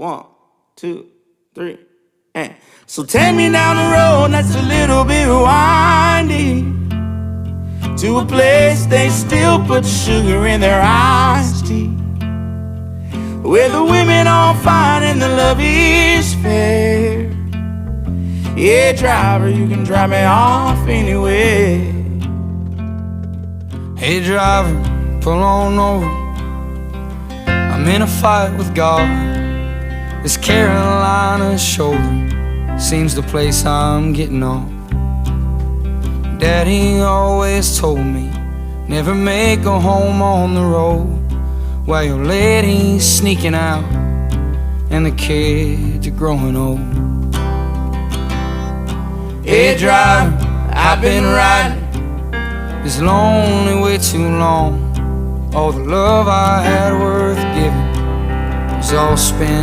1, 2, 3, and so take me down the road that's a little bit windy, to a place they still put sugar in their iced tea, where the women are fine and the love is fair. Yeah, driver, you can drive me off anywhere. Hey driver, pull on over, I'm in a fight with God. This Carolina shoulder seems the place I'm getting off. Daddy always told me, never make a home on the road while your lady's sneaking out and the kids are growing old. Hey driver, I've been riding this lonely way too long. All the love I had worth giving was all spent